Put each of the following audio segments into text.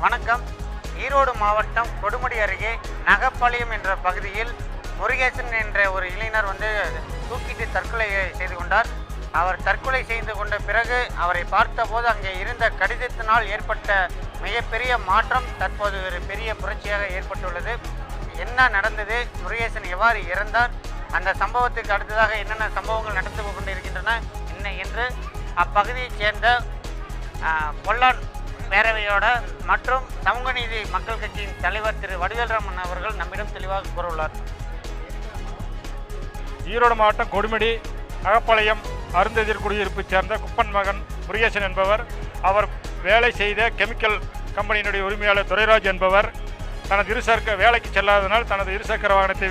வணக்கம். ஈரோடு மாவட்டம் கொடுமுடி அருகே நகப்பாளையம் என்ற பகுதியில் முருகேசன் என்ற ஒரு இளைஞர் தூக்கிட்டு தற்கொலை செய்து கொண்டார். அவர் தற்கொலை செய்து கொண்ட பிறகு அவரை பார்த்தபோது அங்கே இருந்த கடிதத்தினால் ஏற்பட்ட மிகப்பெரிய மாற்றம் தற்போது ஒரு பெரிய புரட்சியாக ஏற்பட்டுள்ளது. என்ன நடந்தது, முருகேசன் எவ்வாறு இறந்தார், அந்த சம்பவத்துக்கு அடுத்ததாக என்னென்ன சம்பவங்கள் நடந்து கொண்டிருக்கின்றன என்ன என்று அப்பகுதியைச் சேர்ந்த பொல்லான் பேரவையோட மற்றும் சமூக நீதி மக்கள் கட்சியின் தலைவர் திரு வடிவேல்ராமன் அவர்கள் நம்மிடம் தெளிவாக கூறவுள்ளார். ஈரோடு மாவட்டம் கொடுமுடி நகப்பாளையம் அருந்ததிர் குடியிருப்பைச் சேர்ந்த குப்பன் மகன் முருகேசன் என்பவர், அவர் வேலை செய்த கெமிக்கல் கம்பெனியினுடைய உரிமையாளர் துரைராஜ் என்பவர் தனது இருசக்கர வேலைக்கு செல்லாததனால் தனது இருசக்கர வாகனத்தை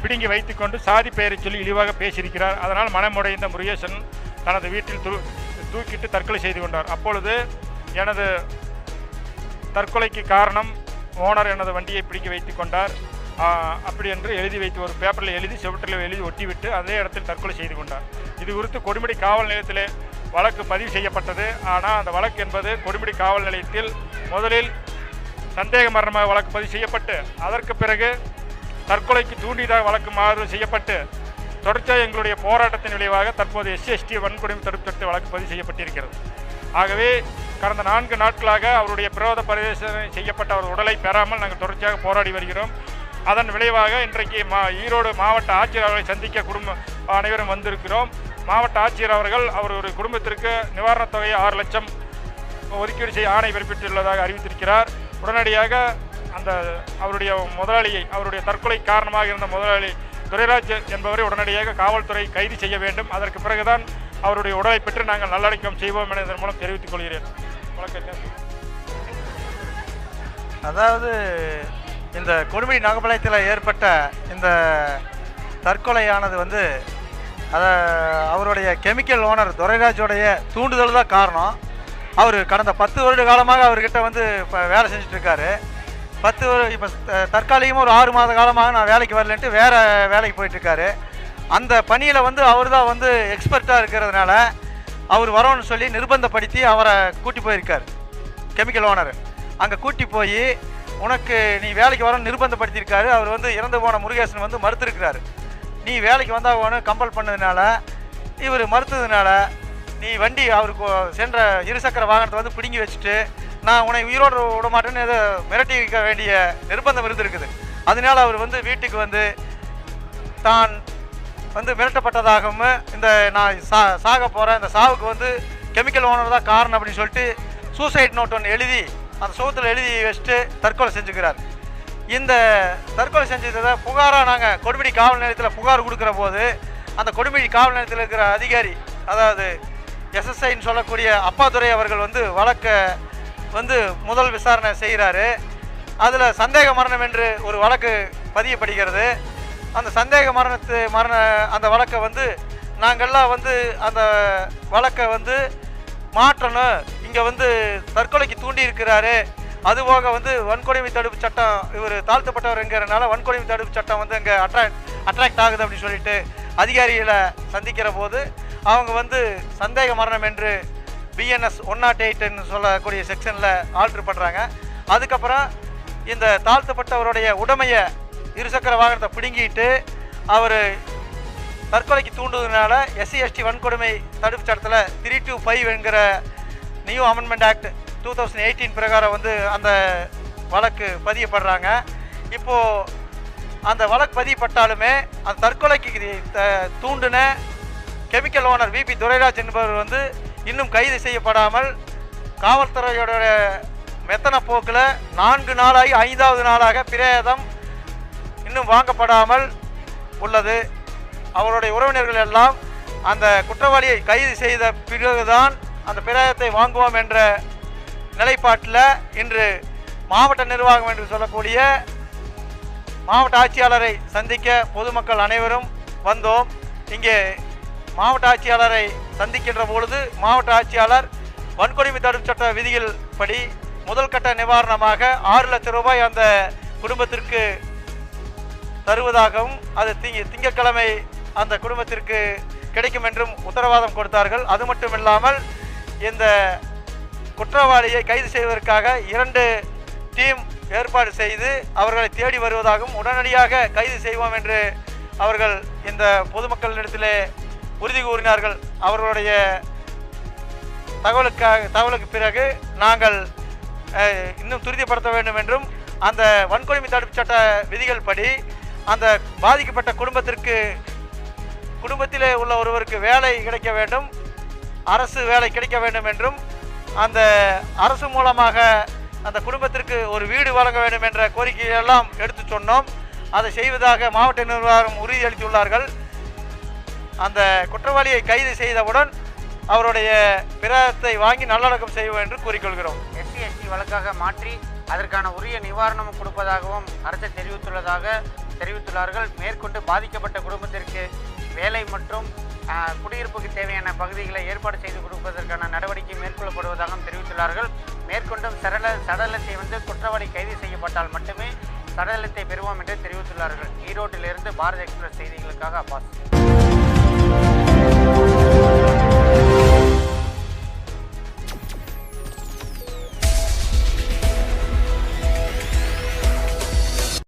பிடுங்கி வைத்துக்கொண்டு சாதி பெயரை சொல்லி இழிவாக பேசியிருக்கிறார். அதனால் மனமுடைந்த முருகேசன் தனது வீட்டில் தூக்கிட்டு தற்கொலை செய்து கொண்டார். அப்பொழுது எனது தற்கொலைக்கு காரணம் ஓனர் எனது வண்டியை பிடிக்க வைத்து கொண்டார் அப்படி என்று எழுதி வைத்து ஒரு பேப்பரில் எழுதி செவற்றில் எழுதி ஒட்டிவிட்டு அதே இடத்தில் தற்கொலை செய்து கொண்டார். இது குறித்து கொடுமுடி காவல் நிலையத்திலே வழக்கு பதிவு செய்யப்பட்டது. ஆனால் அந்த வழக்கு என்பது கொடுமுடி காவல் நிலையத்தில் முதலில் சந்தேக மரணமாக வழக்கு பதிவு செய்யப்பட்டு அதற்கு பிறகு தற்கொலைக்கு தூண்டியதாக வழக்கு மாறு செய்யப்பட்டு தொடர்ச்சியாக எங்களுடைய போராட்டத்தின் விளைவாக தற்போது SC/ST வன்கொடுமை தடுப்பு சட்ட வழக்கு பதிவு செய்யப்பட்டிருக்கிறது. ஆகவே கடந்த 4 நாட்களாக அவருடைய பிரேத பரிசோதனை செய்யப்பட்ட அவர் உடலை பெறாமல் நாங்கள் தொடர்ச்சியாக போராடி வருகிறோம். அதன் விளைவாக இன்றைக்கு ஈரோடு மாவட்ட ஆட்சியர் அவர்களை சந்திக்க அனைவரும் வந்திருக்கிறோம். மாவட்ட ஆட்சியர் அவர்கள் ஒரு குடும்பத்திற்கு நிவாரணத் தொகையை 6 லட்சம் ஒதுக்கீடு செய்ய ஆணை பிறப்பித்துள்ளதாக அறிவித்திருக்கிறார். உடனடியாக அந்த அவருடைய முதலாளியை, அவருடைய தற்கொலை காரணமாக இருந்த முதலாளி துரைராஜ் என்பவரை உடனடியாக காவல்துறை கைது செய்ய வேண்டும். அதற்கு பிறகுதான் அவருடைய உடலை பெற்று நாங்கள் நல்லடக்கம் செய்வோம் என இதன் மூலம் தெரிவித்துக் கொள்கிறேன். அதாவது இந்த கொடுமுடி நகப்பாளையத்தில் ஏற்பட்ட இந்த தற்கொலையானது அவருடைய கெமிக்கல் ஓனர் துரைராஜோடைய தூண்டுதல் தான் காரணம். அவர் கடந்த 10 வருட காலமாக அவர்கிட்ட இப்போ வேலை செஞ்சிட்ருக்காரு. 10 வருடம் இப்போ தற்காலிகமாக ஒரு 6 மாத காலமாக நான் வேலைக்கு வரலன்ட்டு வேறு வேலைக்கு போயிட்டுருக்காரு. அந்த பணியில் அவர் தான் எக்ஸ்பர்ட்டாக இருக்கிறதுனால அவர் வரோன்னு சொல்லி நிர்பந்தப்படுத்தி அவரை கூட்டி போயிருக்கார். கெமிக்கல் ஓனர் அங்கே கூட்டி போய் உனக்கு நீ வேலைக்கு வரணும்னு நிர்பந்தப்படுத்தியிருக்காரு. அவர் இறந்து போன முருகேசன் மறுத்திருக்கிறாரு. நீ வேலைக்கு வந்தால் வேணும் கம்பல் பண்ணதுனால இவர் மறுத்ததுனால நீ வண்டி அவருக்கு சென்ற இருசக்கர வாகனத்தை பிடுங்கி வச்சுட்டு நான் உன்னை உயிரோடு விட மாட்டேன்னு ஏதோ மிரட்டி வைக்க வேண்டிய நிர்பந்தம் இருந்திருக்குது. அதனால அவர் வீட்டுக்கு தான் மிரட்டப்பட்டதாகவும் இந்த நான் சாக போகிறேன், இந்த சாவுக்கு கெமிக்கல் ஓனர் தான் காரணம் அப்படின்னு சொல்லிட்டு சூசைட் நோட் ஒன்று எழுதி அந்த சோகத்தில் எழுதி வச்சுட்டு தற்கொலை செஞ்சுக்கிறார். இந்த தற்கொலை செஞ்சதை புகாராக நாங்கள் கொடுமுடி காவல் நிலையத்தில் புகார் கொடுக்குற போது அந்த கொடுமுடி காவல் நிலையத்தில் இருக்கிற அதிகாரி, அதாவது SSIன்னு சொல்லக்கூடிய அப்பாதுரை அவர்கள் வழக்கை முதல் விசாரணை செய்கிறாரு. அதில் சந்தேக மரணம் என்று ஒரு வழக்கு பதியப்படுகிறது. அந்த சந்தேக அந்த வழக்கை நாங்கள்லாம் அந்த வழக்கை மாற்றணும், இங்கே தற்கொலைக்கு தூண்டி இருக்கிறாரு, அதுபோக வன்கொடுமை தடுப்பு சட்டம் இவர் தாழ்த்தப்பட்டவருங்கிறனால வன்கொடுமை தடுப்பு சட்டம் அங்கே அட்ராக்ட் ஆகுது அப்படின்னு சொல்லிட்டு அதிகாரிகளை சந்திக்கிற போது அவங்க சந்தேக மரணம் என்று BNS 108ன்னு சொல்லக்கூடிய செக்ஷனில் ஆல்ட்ரு பண்ணுறாங்க. அதுக்கப்புறம் இந்த தாழ்த்தப்பட்டவருடைய உடைமையை இருசக்கர வாகனத்தை பிடுங்கிட்டு அவர் தற்கொலைக்கு தூண்டுவதனால SC/ST வன்கொடுமை தடுப்பு சட்டத்தில் 325 என்கிற நியூ அமெண்ட்மெண்ட் ஆக்ட் 2018 பிரகாரம் அந்த வழக்கு பதியப்படுறாங்க. இப்போது அந்த வழக்கு பதியப்பட்டாலுமே அந்த தற்கொலைக்கு தூண்டின கெமிக்கல் ஓனர் VP துரைராஜ் என்பவர் இன்னும் கைது செய்யப்படாமல் காவல்துறையோட மெத்தன போக்கில் 4 நாளாகி 5வது நாளாக பிரேதம் இன்னும் வாங்கப்படாமல் உள்ளது. அவருடைய உறவினர்கள் எல்லாம் அந்த குற்றவாளியை கைது செய்த பிறகுதான் அந்த பிரேதத்தை வாங்குவோம் என்ற நிலைப்பாட்டில் இன்று மாவட்ட நிர்வாகம் என்று சொல்லக்கூடிய மாவட்ட ஆட்சியாளரை சந்திக்க பொதுமக்கள் அனைவரும் வந்தோம். இங்கே மாவட்ட ஆட்சியாளரை சந்திக்கின்ற பொழுது மாவட்ட ஆட்சியாளர் வன்கொடுமை தடுப்பு சட்ட விதிகள் படி முதல் கட்ட நிவாரணமாக 6 லட்சம் ரூபாய் அந்த குடும்பத்திற்கு தருவதாகவும் அது திங்கட்கிழமை அந்த குடும்பத்திற்கு கிடைக்கும் என்றும் உத்தரவாதம் கொடுத்தார்கள். அது மட்டும் இல்லாமல் இந்த குற்றவாளியை கைது செய்வதற்காக 2 டீம் ஏற்பாடு செய்து அவர்களை தேடி வருவதாகவும் உடனடியாக கைது செய்வோம் என்று அவர்கள் இந்த பொதுமக்களிடத்திலே உறுதி கூறினார்கள். அவர்களுடைய தகவலுக்கு பிறகு நாங்கள் இன்னும் துரிதப்படுத்த வேண்டும் என்றும் அந்த வன்கொடுமை தடுப்பு சட்ட விதிகள் படி அந்த பாதிக்கப்பட்ட குடும்பத்திலே உள்ள ஒருவருக்கு வேலை கிடைக்க வேண்டும், அரசு வேலை கிடைக்க வேண்டும் என்றும் அந்த அரசு மூலமாக அந்த குடும்பத்திற்கு ஒரு வீடு வழங்க வேண்டும் என்ற கோரிக்கையெல்லாம் எடுத்து சொன்னோம். அதை செய்வதாக மாவட்ட நிர்வாகம் உறுதியளித்துள்ளார்கள். அந்த குற்றவாளியை கைது செய்தவுடன் அவருடைய பிரேதத்தை வாங்கி நல்லடக்கம் செய்வோம் என்று கூறிக்கொள்கிறோம். SC ST வழக்காக மாற்றி அதற்கான உரிய நிவாரணம் கொடுப்பதாகவும் அரசு தெரிவித்துள்ளார்கள். மேற்கொண்டு பாதிக்கப்பட்ட குடும்பத்திற்கு வேலை மற்றும் குடியிருப்புக்கு தேவையான பகுதிகளை ஏற்பாடு செய்து கொடுப்பதற்கான நடவடிக்கை மேற்கொள்ளப்படுவதாகவும் தெரிவித்துள்ளார்கள். மேற்கொண்டும் சடலத்தை குற்றவாளி கைது செய்யப்பட்டால் மட்டுமே சடலத்தை பெறுவோம் என்று தெரிவித்துள்ளார்கள். ஈரோட்டிலிருந்து பாரத் எக்ஸ்பிரஸ் செய்திகளுக்காக அப்பாஸ்.